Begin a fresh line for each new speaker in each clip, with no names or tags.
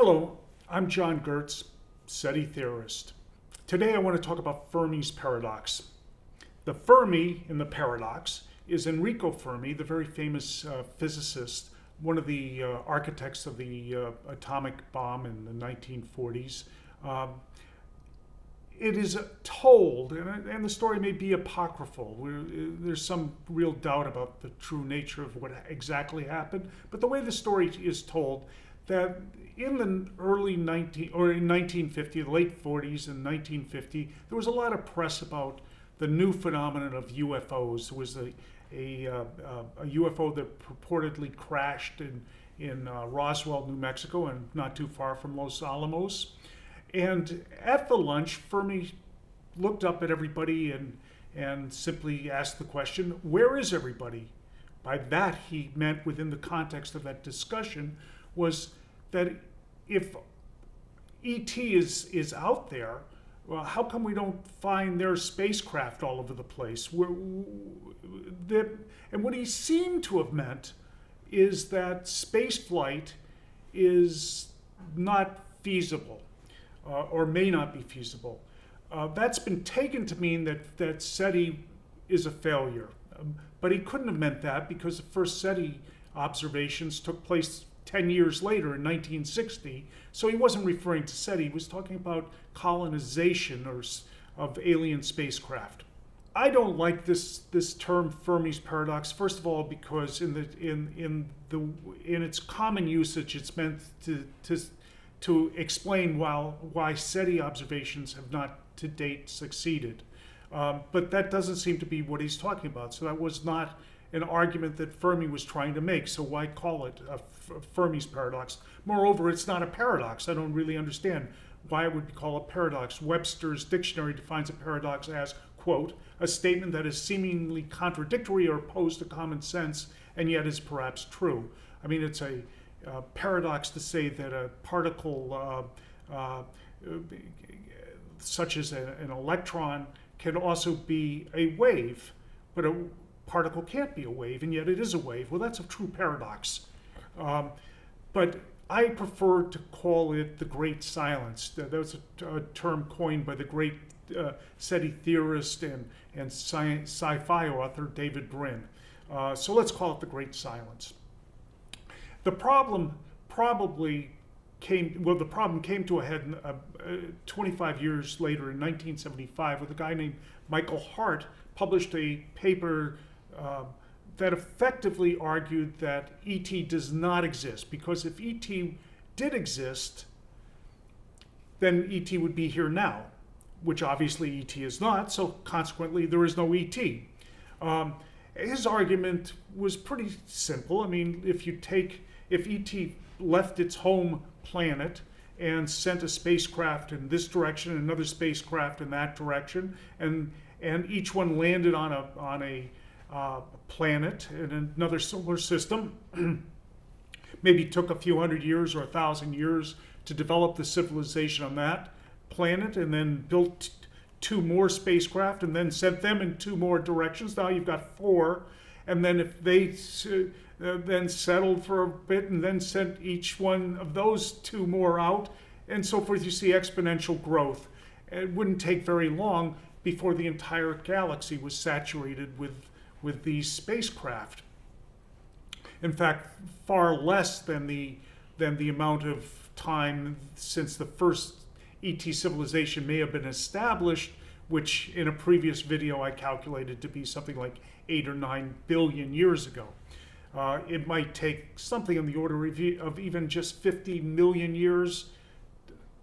Hello, I'm John Gertz, SETI theorist. Today I want to talk about Fermi's paradox. The Fermi in the paradox is Enrico Fermi, the very famous physicist, one of the architects of the atomic bomb in the 1940s. It is told, and the story may be apocryphal. There's some real doubt about the true nature of what exactly happened, but the way the story is told, that in the early in 1950, the late 40s and 1950, there was a lot of press about the new phenomenon of UFOs. There was a UFO that purportedly crashed in Roswell, New Mexico, and not too far from Los Alamos. And at the lunch, Fermi looked up at everybody and simply asked the question, where is everybody? By that, he meant, within the context of that discussion, was that if ET is out there, well, how come we don't find their spacecraft all over the place? And what he seemed to have meant is that space flight is not feasible, or may not be feasible. That's been taken to mean that SETI is a failure. But he couldn't have meant that, because the first SETI observations took place 10 years later in 1960. So he wasn't referring to SETI, he was talking about colonization of alien spacecraft. I don't like this term Fermi's paradox. First of all, because in its common usage, it's meant to explain why SETI observations have not to date succeeded. But that doesn't seem to be what he's talking about. So that was not an argument that Fermi was trying to make. So why call it Fermi's paradox? Moreover, it's not a paradox. I don't really understand why it would be called a paradox. Webster's dictionary defines a paradox as, quote, a statement that is seemingly contradictory or opposed to common sense and yet is perhaps true. I mean, it's a paradox to say that a particle such as an electron can also be a wave, but a particle can't be a wave, and yet it is a wave. Well, that's a true paradox. But I prefer to call it the great silence. That was a term coined by the great SETI theorist and sci-fi author David Brin. So let's call it the great silence. The problem came to a head 25 years later in 1975 with a guy named Michael Hart published a paper that effectively argued that ET does not exist, because if ET did exist, then ET would be here now, which obviously ET is not, so consequently there is no ET. His argument was pretty simple. I mean, if ET left its home planet and sent a spacecraft in this direction and another spacecraft in that direction, and each one landed on a planet in another solar system, maybe took a few hundred years or 1,000 years to develop the civilization on that planet, and then built two more spacecraft and then sent them in two more directions. Now you've got four, and then if they then settled for a bit and then sent each one of those two more out, and so forth, you see exponential growth. It wouldn't take very long before the entire galaxy was saturated with these spacecraft. In fact, far less than the amount of time since the first ET civilization may have been established, which in a previous video I calculated to be something like 8 or 9 billion years ago. It might take something on the order of even just 50 million years,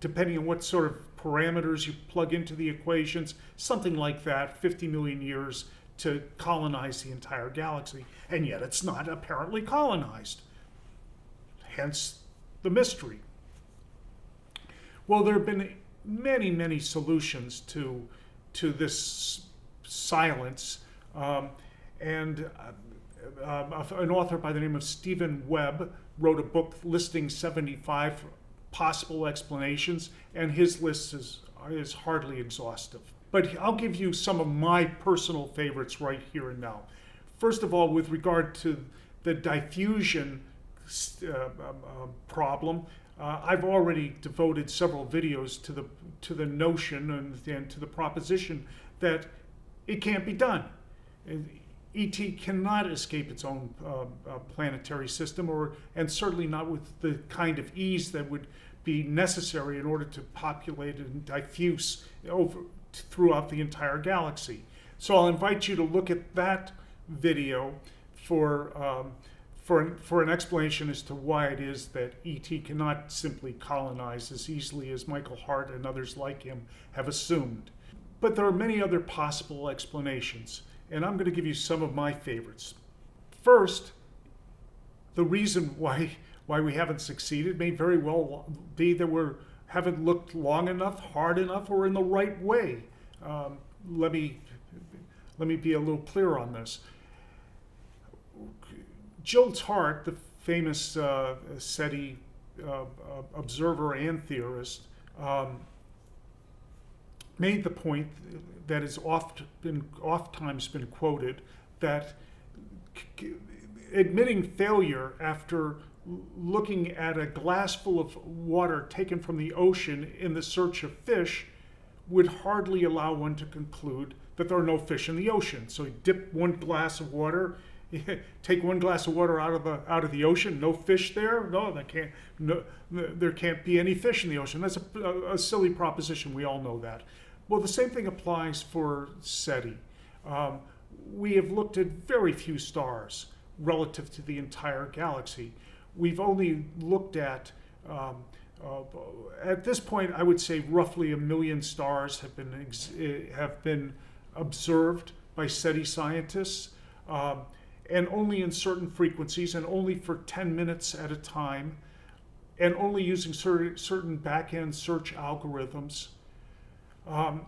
depending on what sort of parameters you plug into the equations, something like that, 50 million years to colonize the entire galaxy. And yet it's not apparently colonized. Hence the mystery. Well, there have been many, many solutions to this silence. An author by the name of Stephen Webb wrote a book listing 75 possible explanations, and his list is hardly exhaustive. But I'll give you some of my personal favorites right here and now. First of all, with regard to the diffusion problem, I've already devoted several videos to the notion and to the proposition that it can't be done. ET cannot escape its own planetary system, and certainly not with the kind of ease that would be necessary in order to populate and diffuse throughout the entire galaxy. So I'll invite you to look at that video for an explanation as to why it is that ET cannot simply colonize as easily as Michael Hart and others like him have assumed. But there are many other possible explanations, and I'm going to give you some of my favorites. First, the reason why we haven't succeeded may very well be that we haven't looked long enough, hard enough, or in the right way. Let me be a little clearer on this. Jules Hart, the famous SETI observer and theorist, made the point that is oftentimes been quoted, that admitting failure after looking at a glass full of water taken from the ocean in the search of fish would hardly allow one to conclude that there are no fish in the ocean. So you dip one glass of water, take one glass of water out of the ocean, no fish there? No, there can't be any fish in the ocean. That's a silly proposition. We all know that. Well, the same thing applies for SETI. We have looked at very few stars relative to the entire galaxy. We've only looked at this point, I would say roughly 1 million stars have been observed by SETI scientists, and only in certain frequencies, and only for 10 minutes at a time, and only using certain back-end search algorithms. And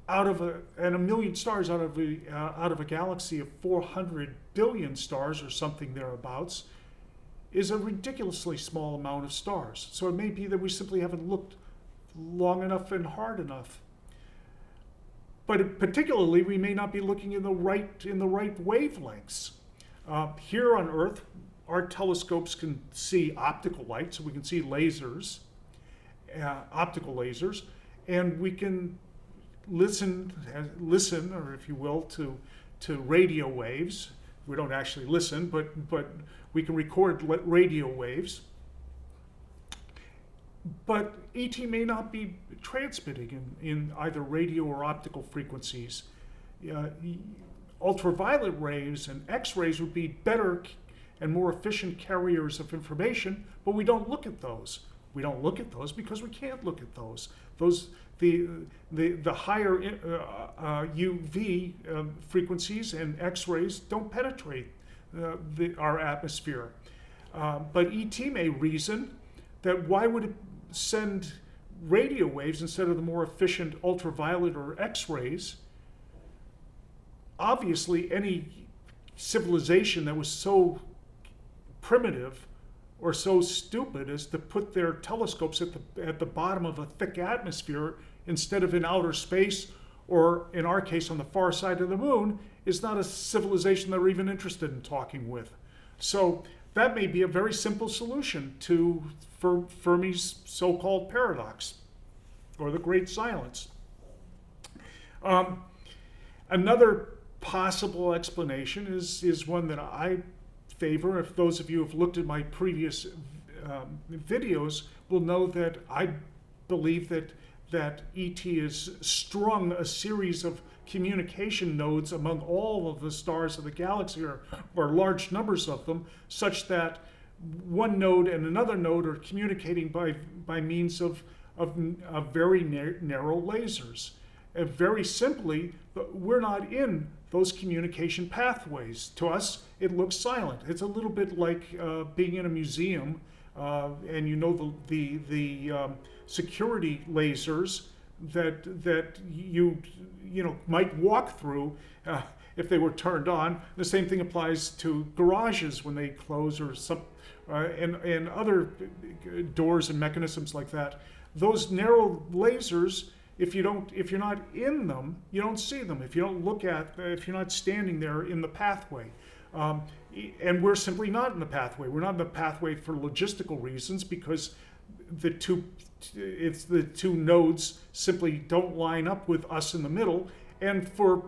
1 million stars out of a galaxy of 400 billion stars or something thereabouts is a ridiculously small amount of stars. So it may be that we simply haven't looked long enough and hard enough. But particularly, we may not be looking in the right wavelengths. Here on Earth, our telescopes can see optical light, so we can see lasers, optical lasers, and we can listen, or if you will, to radio waves. We don't actually listen, but we can record radio waves. But ET may not be transmitting in either radio or optical frequencies. Ultraviolet rays and X-rays would be better and more efficient carriers of information, but we don't look at those. We don't look at those because we can't look at those. The higher UV frequencies and X-rays don't penetrate our atmosphere. But ET may reason that why would it send radio waves instead of the more efficient ultraviolet or X-rays? Obviously, any civilization that was so primitive or so stupid as to put their telescopes at the bottom of a thick atmosphere instead of in outer space, or in our case on the far side of the moon, is not a civilization that we're even interested in talking with. So that may be a very simple solution to Fermi's so-called paradox, or the Great Silence. Another possible explanation is one that I favor. If those of you who have looked at my previous videos will know that I believe that ET has strung a series of communication nodes among all of the stars of the galaxy, or large numbers of them, such that one node and another node are communicating by means of very narrow lasers. Very simply, we're not in those communication pathways. To us, it looks silent. It's a little bit like being in a museum, and you know the security lasers that you might walk through if they were turned on. The same thing applies to garages when they close, or and other doors and mechanisms like that. Those narrow lasers, if you're not in them, you don't see them. If you're not standing there in the pathway. And we're simply not in the pathway. We're not in the pathway for logistical reasons because the two nodes simply don't line up with us in the middle, and for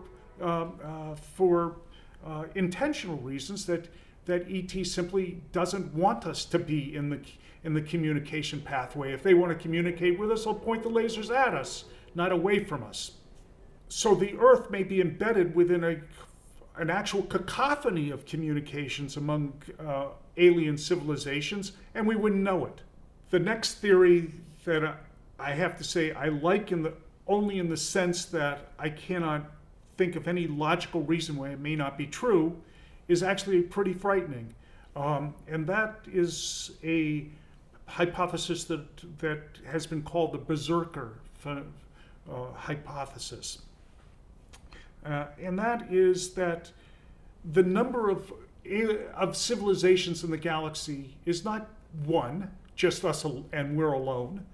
intentional reasons that ET simply doesn't want us to be in the communication pathway. If they want to communicate with us, they'll point the lasers at us, not away from us. So the Earth may be embedded within an actual cacophony of communications among alien civilizations, and we wouldn't know it. The next theory that I have to say I like only in the sense that I cannot think of any logical reason why it may not be true, is actually pretty frightening. And that is a hypothesis that has been called the berserker hypothesis. And that is that the number of civilizations in the galaxy is not one, just us and we're alone,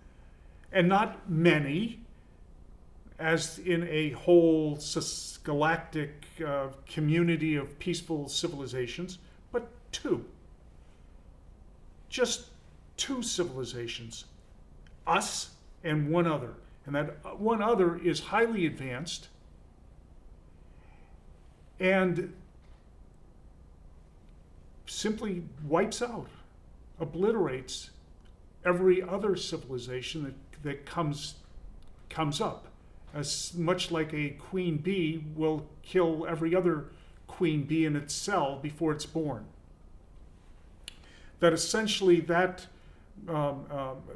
and not many, as in a whole galactic community of peaceful civilizations, but two. Just two civilizations, us and one other. And that one other is highly advanced and simply wipes out, obliterates every other civilization that comes up. As much like a queen bee will kill every other queen bee in its cell before it's born. That essentially that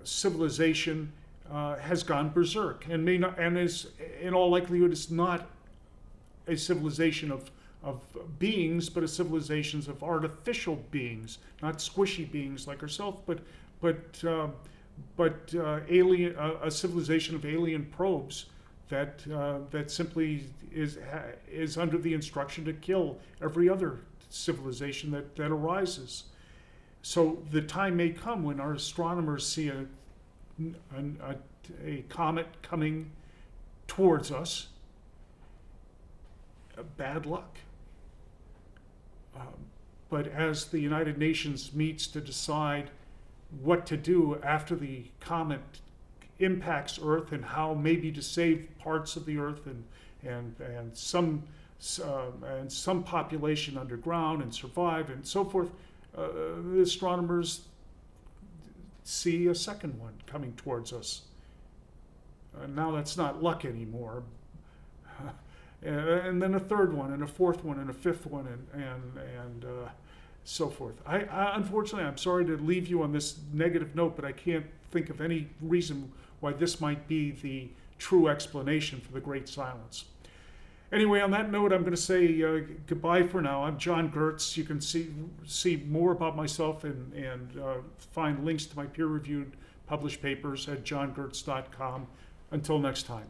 civilization has gone berserk and may not, and is in all likelihood is not a civilization of beings, but a civilization of artificial beings, not squishy beings like ourselves, but alien, a civilization of alien probes that simply is under the instruction to kill every other civilization that arises. So the time may come when our astronomers see a comet coming towards us. Bad luck. But as the United Nations meets to decide what to do after the comet impacts Earth and how maybe to save parts of the Earth and some population underground and survive and so forth, the astronomers see a second one coming towards us. Now that's not luck anymore. And then a third one, and a fourth one, and a fifth one, and so forth. Unfortunately, I'm sorry to leave you on this negative note, but I can't think of any reason why this might be the true explanation for the Great Silence. Anyway, on that note, I'm going to say goodbye for now. I'm John Gertz. You can see more about myself and find links to my peer-reviewed published papers at johngertz.com. Until next time.